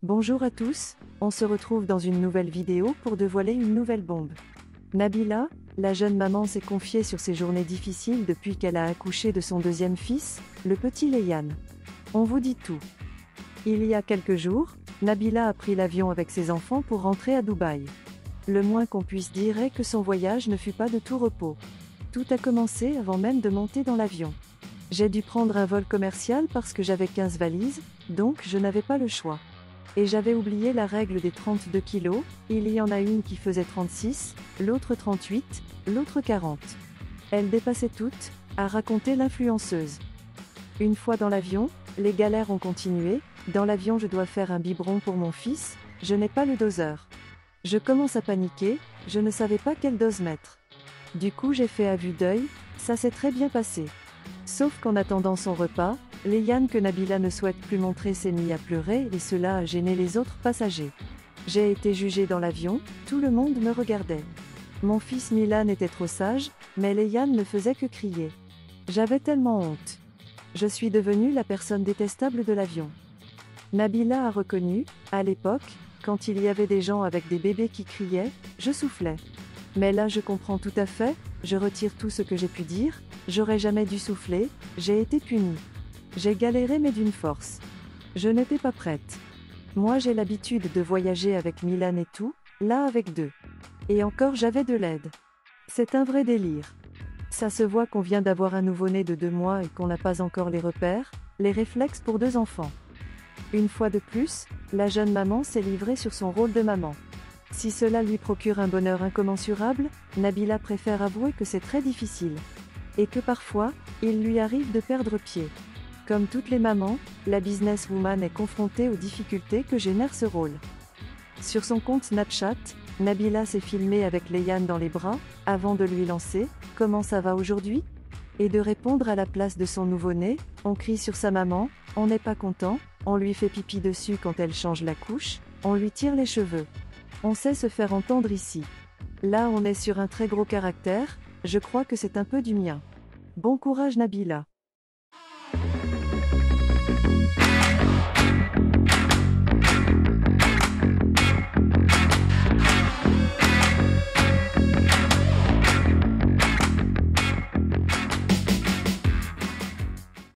Bonjour à tous, on se retrouve dans une nouvelle vidéo pour dévoiler une nouvelle bombe. Nabila, la jeune maman s'est confiée sur ses journées difficiles depuis qu'elle a accouché de son deuxième fils, le petit Léane. On vous dit tout. Il y a quelques jours, Nabila a pris l'avion avec ses enfants pour rentrer à Dubaï. Le moins qu'on puisse dire est que son voyage ne fut pas de tout repos. Tout a commencé avant même de monter dans l'avion. J'ai dû prendre un vol commercial parce que j'avais 15 valises, donc je n'avais pas le choix. Et j'avais oublié la règle des 32 kilos, il y en a une qui faisait 36, l'autre 38, l'autre 40. Elles dépassaient toutes, a raconté l'influenceuse. Une fois dans l'avion, les galères ont continué, dans l'avion je dois faire un biberon pour mon fils, je n'ai pas le doseur. Je commence à paniquer, je ne savais pas quelle dose mettre. Du coup j'ai fait à vue d'œil, ça s'est très bien passé. Sauf qu'en attendant son repas, Léane que Nabila ne souhaite plus montrer s'est mis à pleurer et cela a gêné les autres passagers. J'ai été jugée dans l'avion, tout le monde me regardait. Mon fils Milan était trop sage, mais Léane ne faisait que crier. J'avais tellement honte. Je suis devenue la personne détestable de l'avion. Nabila a reconnu, à l'époque, quand il y avait des gens avec des bébés qui criaient, je soufflais. Mais là je comprends tout à fait, je retire tout ce que j'ai pu dire, j'aurais jamais dû souffler, j'ai été punie. J'ai galéré mais d'une force. Je n'étais pas prête. Moi j'ai l'habitude de voyager avec Milan et tout, là avec deux. Et encore j'avais de l'aide. C'est un vrai délire. Ça se voit qu'on vient d'avoir un nouveau-né de 2 mois et qu'on n'a pas encore les repères, les réflexes pour 2 enfants. Une fois de plus, la jeune maman s'est livrée sur son rôle de maman. Si cela lui procure un bonheur incommensurable, Nabila préfère avouer que c'est très difficile. Et que parfois, il lui arrive de perdre pied. Comme toutes les mamans, la businesswoman est confrontée aux difficultés que génère ce rôle. Sur son compte Snapchat, Nabila s'est filmée avec Léane dans les bras, avant de lui lancer « Comment ça va aujourd'hui ?» et de répondre à la place de son nouveau-né, on crie sur sa maman, on n'est pas content, on lui fait pipi dessus quand elle change la couche, on lui tire les cheveux. On sait se faire entendre ici. Là on est sur un très gros caractère, je crois que c'est un peu du mien. Bon courage Nabila.